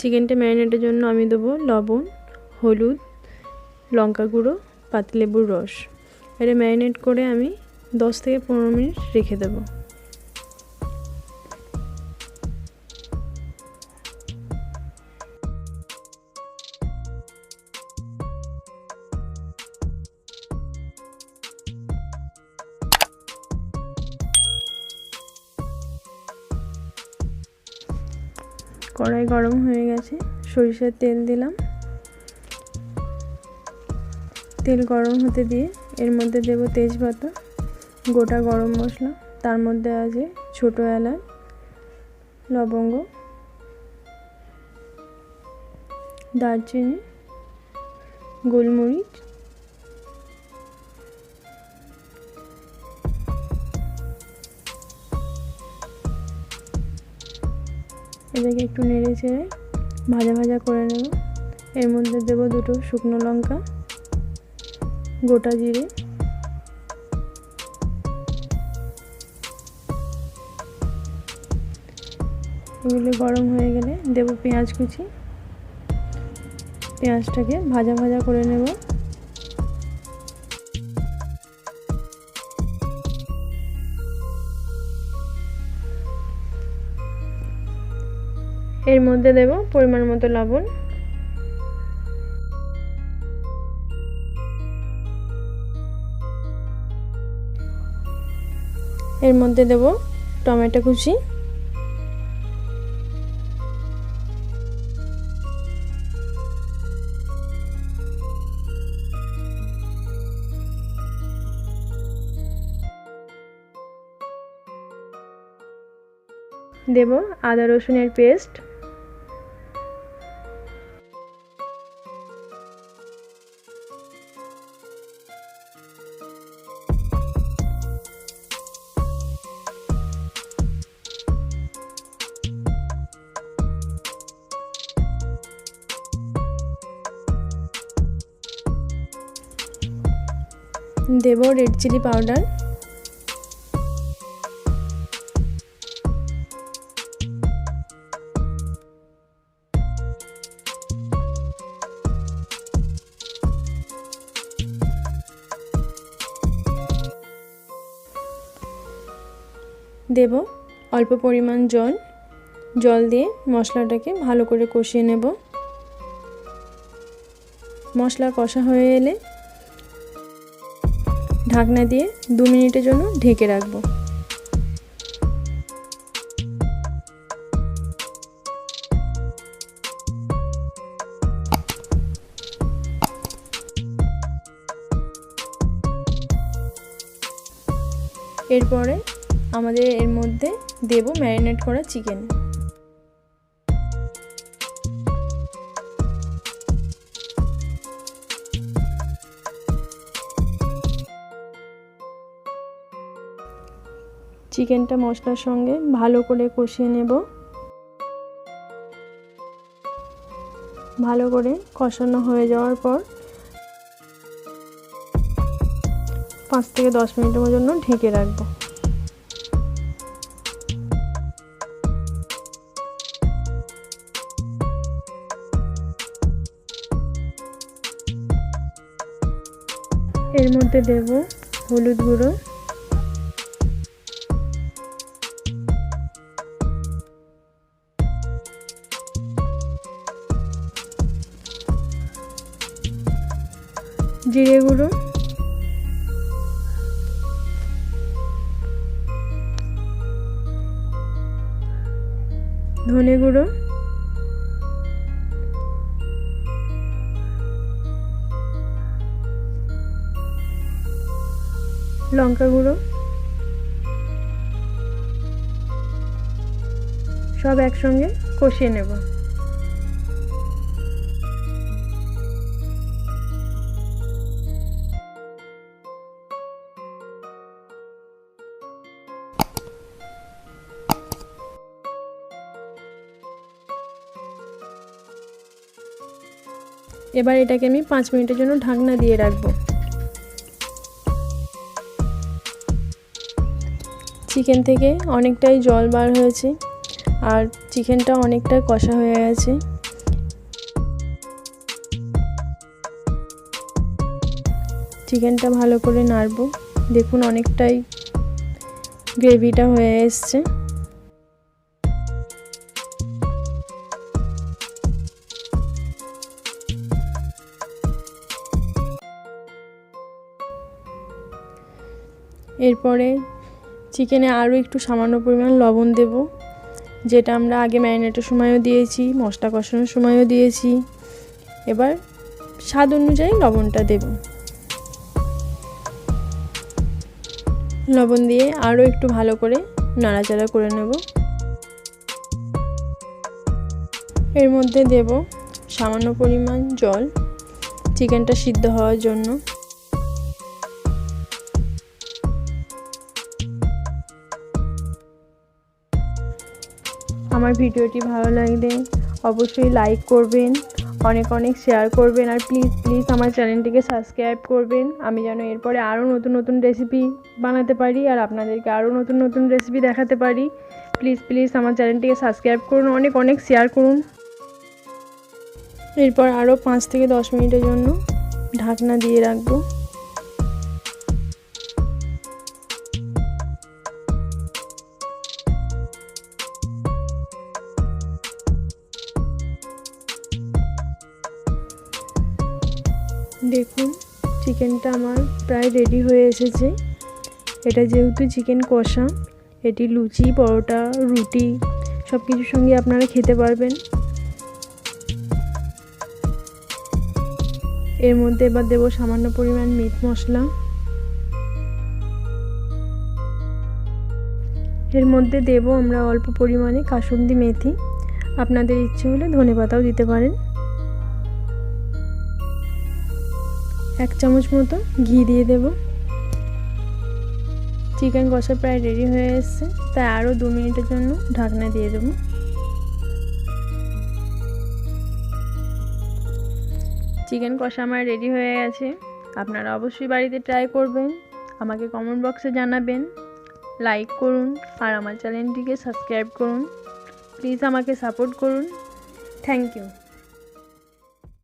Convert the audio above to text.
চিকেনটা ম্যারিনেটের জন্য আমি দেবো লবণ, হলুদ, লঙ্কা গুঁড়ো, পাতিলেবুর রস। এটা ম্যারিনেট করে আমি 10 থেকে 15 মিনিট রেখে দেবো। কড়াই গরম হয়ে গেছে, সরিষার তেল দিলাম। তেল গরম হতে দিয়ে এর মধ্যে দেব তেজপাতা, গোটা গরম মশলা, তার মধ্যে আছে ছোটো এলাচ, লবঙ্গ, দারচিনি, গোলমরিচ, এটাকে একটু নেড়ে চেড়ে ভাজা ভাজা করে নেব। এর মধ্যে দেব 2 শুকনো লঙ্কা, গোটা জিরে, এগুলো গরম হয়ে গেলে দেব পেঁয়াজ কুচি। পেঁয়াজটাকে ভাজা ভাজা করে নেব। এর মধ্যে দেব পরিমাণ মতো লবণ, এর মধ্যে দেব টমেটো কুচি, দেব আদা রসুনের পেস্ট, দেব রেড চিলি পাউডার, দেব অল্প পরিমাণ জল দিয়ে মশলাটাকে ভালো করে কষিয়ে নেব। মশলা কষা হয়ে এলে ঢাকনা দিয়ে 2 মিনিটের জন্য ঢেকে রাখব। এরপরে আমাদের এর মধ্যে দেব ম্যারিনেট করা চিকেন। চিকেনটা মশলার সঙ্গে ভালো করে কষিয়ে নেব। ভালো করে কষানো হয়ে যাওয়ার পর 5 থেকে 10 মিনিটের জন্য ঢেকে রাখবো। এর মধ্যে দেব হলুদ গুঁড়ো, জিরে গুঁড়ো, ধনে গুঁড়ো, লঙ্কা গুঁড়ো, সব একসঙ্গে কষিয়ে নেব। এবার এটাকে আমি 5 মিনিটের জন্য ঢাকনা দিয়ে রাখবো। চিকেন থেকে অনেকটাই জল বার হয়েছে আর চিকেনটা অনেকটাই কষা হয়ে গেছে। চিকেনটা ভালো করে নাড়বো। দেখুন অনেকটাই গ্রেভিটা হয়ে এসছে। এরপরে চিকেনে আরও একটু সামান্য পরিমাণ লবণ দেব, যেটা আমরা আগে ম্যারিনেটের সময়ও দিয়েছি, মশলা কষানোর সময়ও দিয়েছি। এবার স্বাদ অনুযায়ী লবণটা দেব। লবণ দিয়ে আরও একটু ভালো করে নাড়াচাড়া করে নেব। এর মধ্যে দেব সামান্য পরিমাণ জল, চিকেনটা সিদ্ধ হওয়ার জন্য। আমার ভিডিওটি ভালো লাগলে অবশ্যই লাইক করবেন, অনেক অনেক শেয়ার করবেন, আর প্লিজ আমার চ্যানেলটিকে সাবস্ক্রাইব করবেন। আমি যেন এরপরে আরও নতুন নতুন রেসিপি বানাতে পারি আর আপনাদেরকে আরও নতুন নতুন রেসিপি দেখাতে পারি। প্লিজ আমার চ্যানেলটিকে সাবস্ক্রাইব করুন, অনেক অনেক শেয়ার করুন। এরপর আরও 5 থেকে 10 মিনিটের জন্য ঢাকনা দিয়ে রাখবো। দেখুন চিকেনটা আমার প্রায় রেডি হয়ে এসেছে। এটা যেহেতু চিকেন কষা, এটি লুচি, পরোটা, রুটি সব কিছুর সঙ্গে আপনারা খেতে পারবেন। এর মধ্যে এবার দেব সামান্য পরিমাণ মিট মশলা। এর মধ্যে দেব আমরা অল্প পরিমাণে কাসুন্দি মেথি, আপনাদের ইচ্ছে হলে ধনেপাতাও দিতে পারেন। 1 চামচ মতো ঘি দিয়ে দেব। চিকেন কষা প্রায় রেডি হয়ে এসেছে, তাই আরও 2 মিনিটের জন্য ঢাকনা দিয়ে দেব। চিকেন কষা আমার রেডি হয়ে গেছে। আপনারা অবশ্যই বাড়িতে ট্রাই করবেন, আমাকে কমেন্ট বক্সে জানাবেন, লাইক করুন আর আমার চ্যানেলটিকে সাবস্ক্রাইব করুন। প্লিজ আমাকে সাপোর্ট করুন। Thank you.